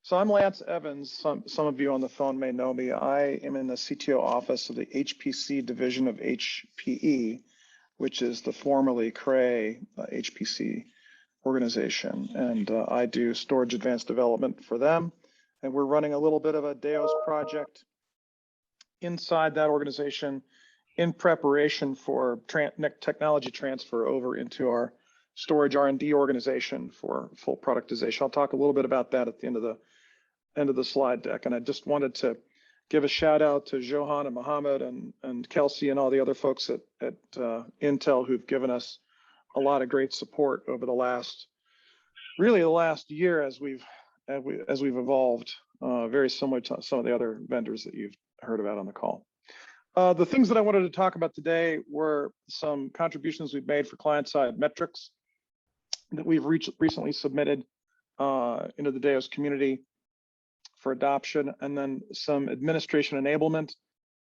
So I'm Lance Evans. Some of you on the phone may know me. I am in the CTO office of the HPC division of HPE, which is the formerly Cray HPC organization. And I do storage advanced development for them. And we're running a little bit of a DAOS project inside that organization in preparation for technology transfer over into our storage R&D organization for full productization. I'll talk a little bit about that at the end of the slide deck. And I just wanted to give a shout out to Johan and Mohammed and Kelsey and all the other folks at Intel who've given us a lot of great support over the last year as we've evolved, very similar to some of the other vendors that you've heard about on the call. The things that I wanted to talk about today were some contributions we've made for client-side metrics that we've recently submitted into the DAOS community for adoption, and then some administration enablement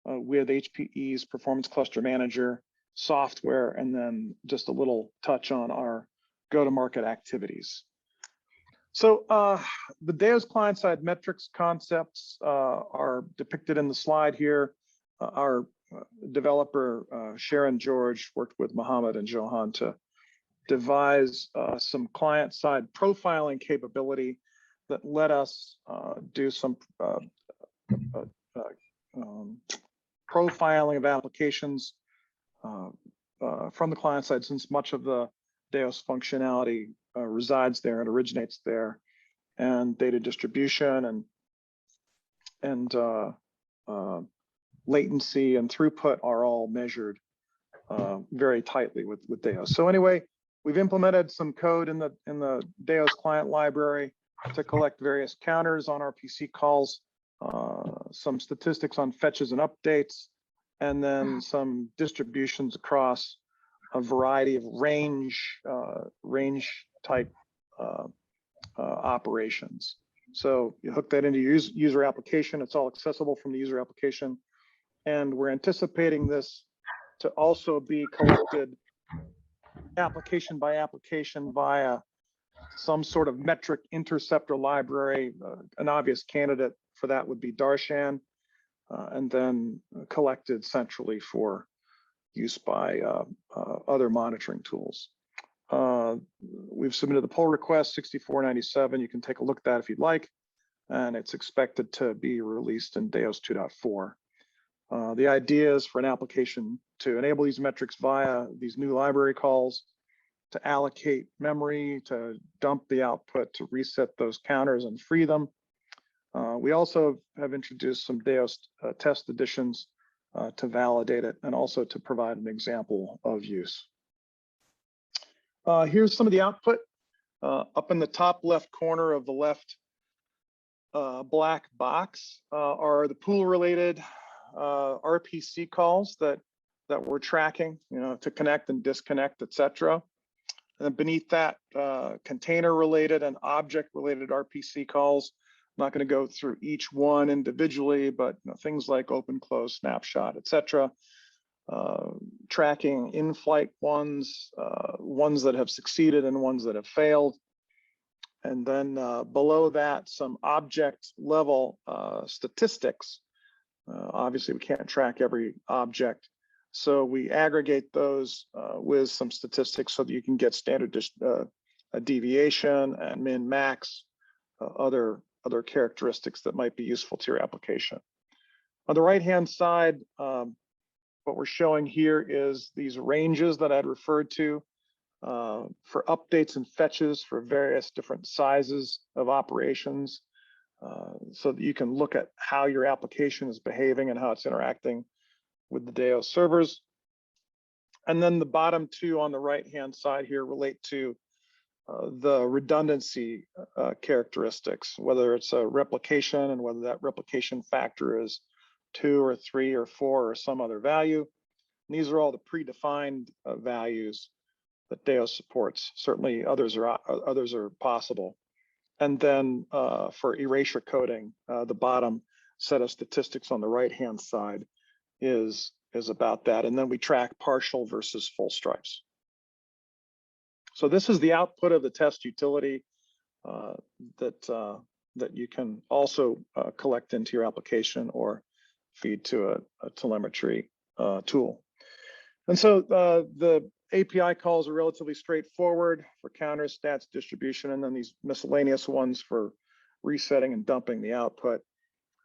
with HPE's Performance Cluster Manager software, and then just a little touch on our go-to-market activities. So the DAOS client-side metrics concepts are depicted in the slide here. Our developer, Sharon George, worked with Mohammed and Johan to devise some client-side profiling capability that let us do some profiling of applications from the client side, since much of the DAOS functionality resides there and originates there, and data distribution and latency and throughput are all measured very tightly with DAOS. So anyway, we've implemented some code in the DAOS client library to collect various counters on RPC calls, some statistics on fetches and updates, and then some distributions across a variety of range type operations. So you hook that into your user application. It's all accessible from the user application. And we're anticipating this to also be collected application by application via some sort of metric interceptor library. An obvious candidate for that would be Darshan, and then collected centrally for use by other monitoring tools. We've submitted the pull request 6497. You can take a look at that if you'd like, and it's expected to be released in DAOS 2.4. The idea is for an application to enable these metrics via these new library calls, to allocate memory, to dump the output, to reset those counters and free them. We also have introduced some DAOS test additions to validate it, and also to provide an example of use. Here's some of the output. Up in the top left corner of the left black box are the pool-related RPC calls that we're tracking, to connect and disconnect, etc. And then beneath that, container-related and object-related RPC calls. I'm not going to go through each one individually, but things like open, close, snapshot, etc. Tracking in-flight ones, ones that have succeeded and ones that have failed. And then below that, some object-level statistics. Obviously, we can't track every object, so we aggregate those with some statistics so that you can get standard deviation and min-max, other characteristics that might be useful to your application. On the right-hand side, what we're showing here is these ranges that I'd referred to for updates and fetches for various different sizes of operations, so that you can look at how your application is behaving and how it's interacting with the DAOS servers. And then the bottom two on the right-hand side here relate to the redundancy characteristics, whether it's a replication and whether that replication factor is 2 or 3 or 4 or some other value. And these are all the predefined values that DAOS supports. Certainly others are possible. And then for erasure coding, the bottom set of statistics on the right-hand side is about that. And then we track partial versus full stripes. So this is the output of the test utility that that you can also collect into your application or feed to a telemetry tool. And so the API calls are relatively straightforward for counters, stats, distribution, and then these miscellaneous ones for resetting and dumping the output,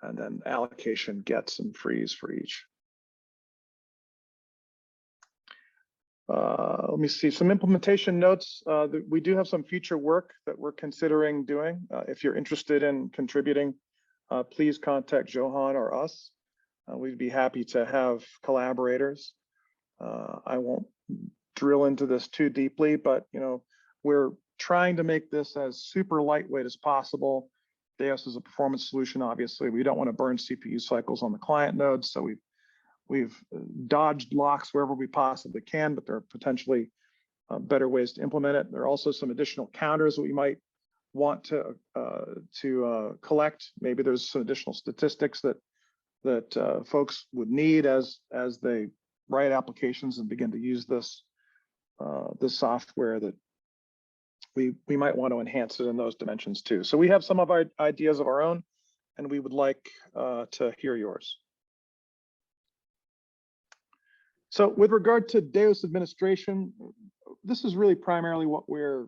and then allocation, gets, and frees for each. Let me see some implementation notes. We do have some future work that we're considering doing. If you're interested in contributing, please contact Johan or us. We'd be happy to have collaborators. I won't drill into this too deeply, but we're trying to make this as super lightweight as possible. DAOS is a performance solution, obviously. We don't want to burn CPU cycles on the client nodes, so we've dodged locks wherever we possibly can, but there are potentially better ways to implement it. There are also some additional counters that we might want to collect. Maybe there's some additional statistics that folks would need as they write applications and begin to use this software, that we might want to enhance it in those dimensions too. So we have some of our ideas of our own, and we would like to hear yours. So with regard to DAOS administration, this is really primarily what we're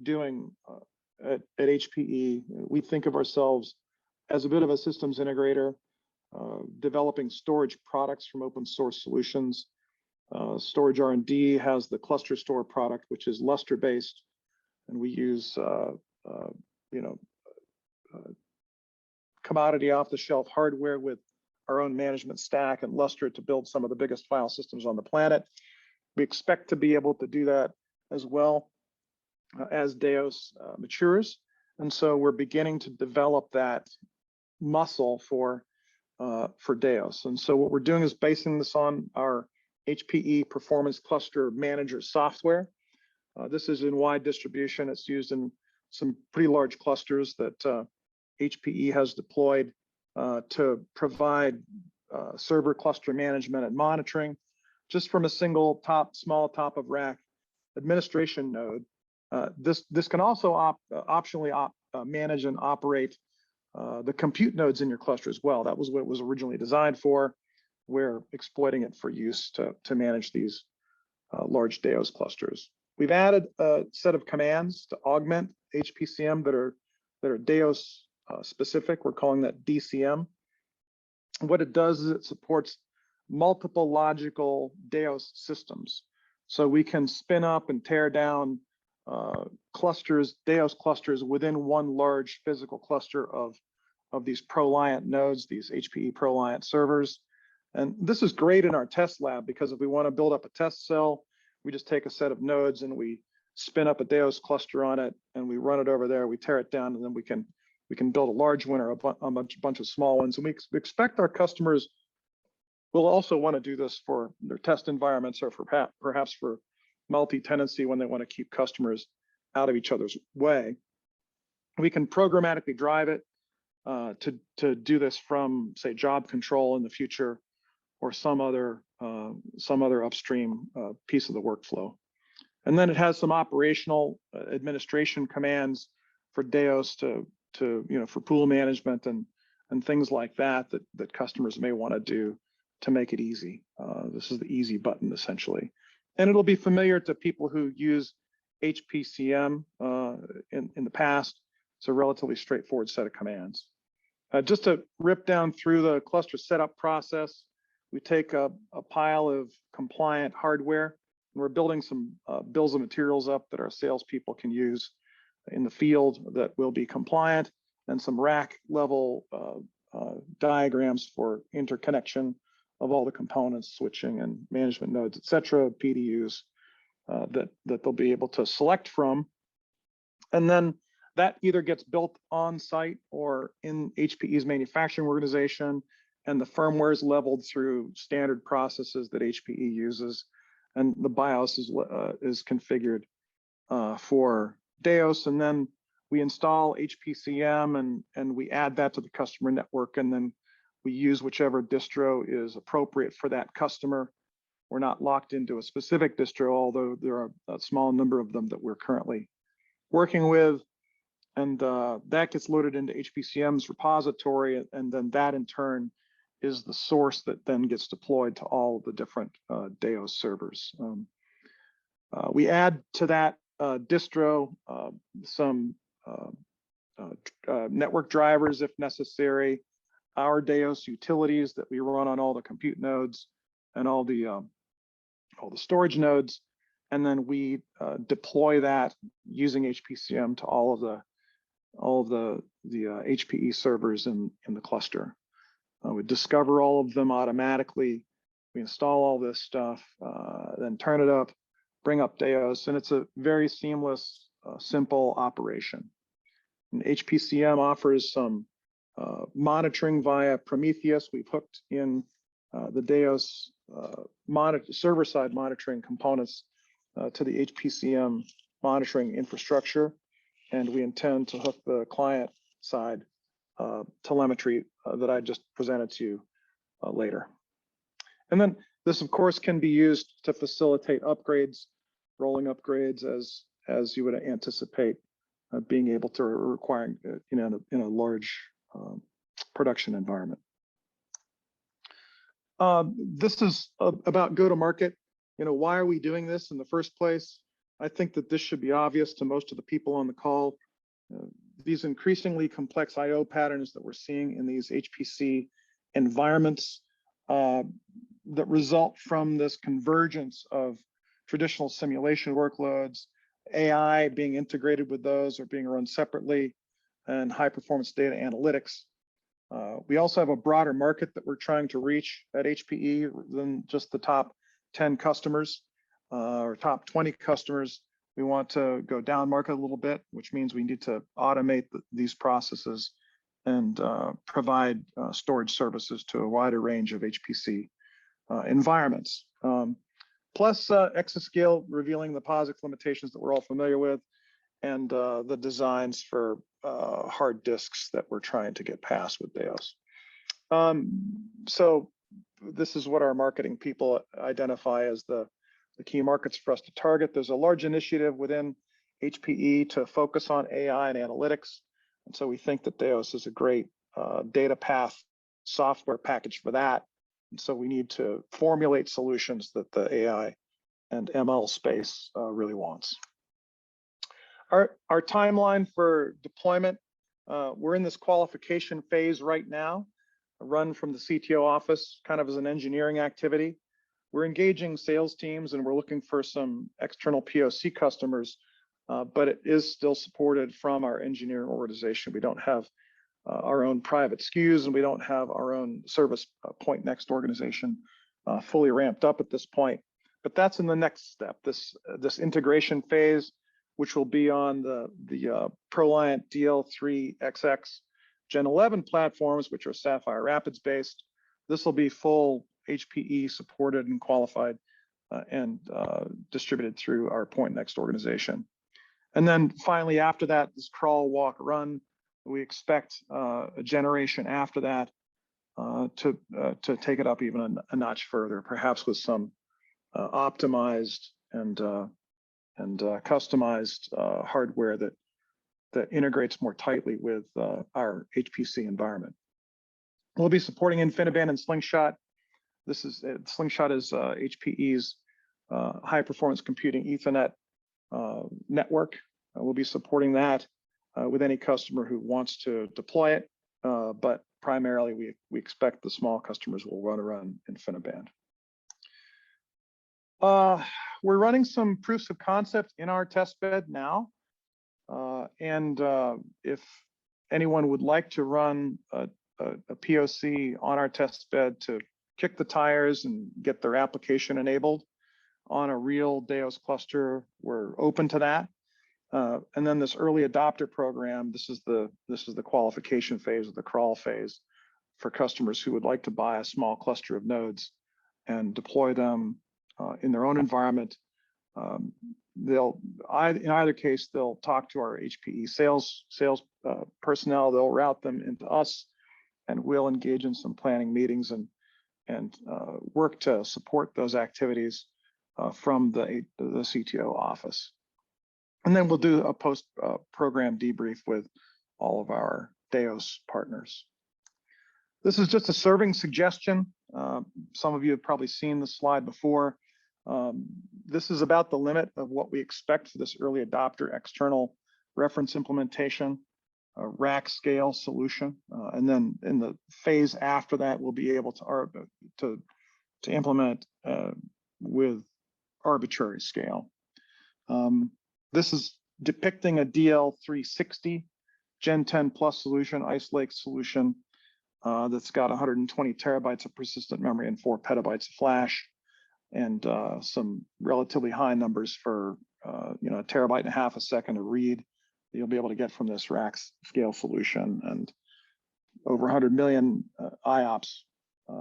doing at HPE. We think of ourselves as a bit of a systems integrator, developing storage products from open source solutions. Storage R&D has the cluster store product, which is Lustre based, and we use commodity off-the-shelf hardware with our own management stack and Lustre to build some of the biggest file systems on the planet. We expect to be able to do that as well as DAOS matures, and so we're beginning to develop that muscle for DAOS. And so what we're doing is basing this on our HPE Performance Cluster Manager software. This is in wide distribution. It's used in some pretty large clusters that HPE has deployed to provide server cluster management and monitoring just from a single small top of rack administration node. This can also optionally manage and operate the compute nodes in your cluster as well. That was what it was originally designed for. We're exploiting it for use to manage these large DAOS clusters. We've added a set of commands to augment HPCM that are DAOS specific. We're calling that DCM. What it does is it supports multiple logical DAOS systems. So we can spin up and tear down clusters, DAOS clusters within one large physical cluster of these ProLiant nodes, these HPE ProLiant servers. And this is great in our test lab, because if we want to build up a test cell, we just take a set of nodes and we spin up a DAOS cluster on it and we run it over there, we tear it down, and then we can build a large one or a bunch of small ones. And we expect our customers will also want to do this for their test environments, or for perhaps for multi-tenancy when they want to keep customers out of each other's way. We can programmatically drive it to do this from, say, job control in the future, or some other upstream piece of the workflow. And then it has some operational administration commands for DAOS for pool management and things like that customers may want to do to make it easy. This is the easy button essentially, and it'll be familiar to people who use HPCM in the past. It's a relatively straightforward set of commands. Just to rip down through the cluster setup process, we take a pile of compliant hardware, and we're building some bills of materials up that our salespeople can use in the field that will be compliant, and some rack level diagrams for interconnection of all the components, switching and management nodes, et cetera, PDUs that they'll be able to select from. And then that either gets built on site or in HPE's manufacturing organization, and the firmware is leveled through standard processes that HPE uses, and the BIOS is configured for DAOS. And then we install HPCM and we add that to the customer network, and then we use whichever distro is appropriate for that customer. We're not locked into a specific distro, although there are a small number of them that we're currently working with. and that gets loaded into HPCM's repository, and then that in turn is the source that then gets deployed to all of the different DAOS servers. We add to that distro some network drivers if necessary, our DAOS utilities that we run on all the compute nodes and all the storage nodes, and then we deploy that using HPCM to all of the HPE servers in the cluster. We discover all of them automatically. We install all this stuff, then turn it up, bring up DAOS, and it's a very seamless, simple operation. And HPCM offers some monitoring via Prometheus. We've hooked in the DAOS server-side monitoring components to the HPCM monitoring infrastructure, and we intend to hook the client-side telemetry that I just presented to you later. And then this, of course, can be used to facilitate upgrades, rolling upgrades as you would anticipate being able to require in a large production environment. This is about go-to-market. Why are we doing this in the first place? I think that this should be obvious to most of the people on the call. These increasingly complex I/O patterns that we're seeing in these HPC environments that result from this convergence of traditional simulation workloads, AI being integrated with those or being run separately, and high-performance data analytics. We also have a broader market that we're trying to reach at HPE than just the top 10 customers or top 20 customers. We want to go down market a little bit, which means we need to automate these processes and provide storage services to a wider range of HPC environments. Plus exascale revealing the POSIX limitations that we're all familiar with, and the designs for hard disks that we're trying to get past with DAOS. So this is what our marketing people identify as the key markets for us to target. There's a large initiative within HPE to focus on AI and analytics. And so we think that DAOS is a great data path software package for that. And so we need to formulate solutions that the AI and ML space really wants. Our timeline for deployment, we're in this qualification phase right now, run from the CTO office, kind of as an engineering activity. We're engaging sales teams and we're looking for some external POC customers, but it is still supported from our engineering organization. We don't have our own private SKUs, and we don't have our own service point next organization fully ramped up at this point. But that's in the next step, this integration phase, which will be on the ProLiant DL3XX Gen 11 platforms, which are Sapphire Rapids based. This will be full HPE supported and qualified and distributed through our point next organization. And then finally, after that, this crawl, walk, run, we expect a generation after that to take it up even a notch further, perhaps with some optimized and customized hardware that integrates more tightly with our HPC environment. We'll be supporting InfiniBand and Slingshot. Slingshot is HPE's high performance computing Ethernet network. We'll be supporting that with any customer who wants to deploy it, but primarily we expect the small customers will run InfiniBand. We're running some proofs of concept in our test bed now, and if anyone would like to run a POC on our test bed to kick the tires and get their application enabled on a real DAOS cluster, we're open to that. And then this early adopter program, this is the qualification phase, or the crawl phase, for customers who would like to buy a small cluster of nodes and deploy them in their own environment. In either case, they'll talk to our HPE sales personnel. They'll route them into us, and we'll engage in some planning meetings and work to support those activities from the CTO office. And then we'll do a post-program debrief with all of our DAOS partners. This is just a serving suggestion. Some of you have probably seen this slide before. This is about the limit of what we expect for this early adopter external reference implementation, a rack scale solution. And then in the phase after that, we'll be able to implement with arbitrary scale. This is depicting a DL360 Gen 10 Plus solution, Ice Lake solution that's got 120 terabytes of persistent memory and 4 petabytes of flash, and some relatively high numbers for a terabyte and a half a second to read. You'll be able to get from this rack scale solution, and over 100 million IOPS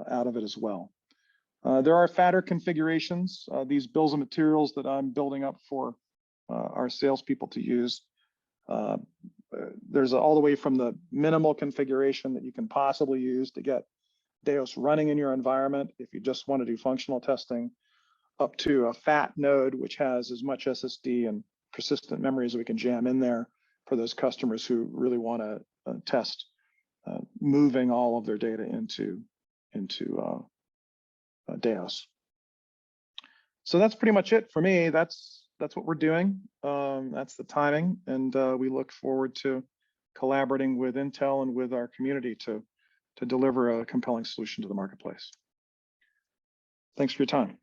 out of it as well. There are fatter configurations. These bills of materials that I'm building up for our salespeople to use. There's all the way from the minimal configuration that you can possibly use to get DAOS running in your environment if you just want to do functional testing, up to a fat node which has as much SSD and persistent memory as we can jam in there for those customers who really want to test moving all of their data into DAOS. So that's pretty much it for me. That's what we're doing. That's the timing, and we look forward to collaborating with Intel and with our community to deliver a compelling solution to the marketplace. Thanks for your time.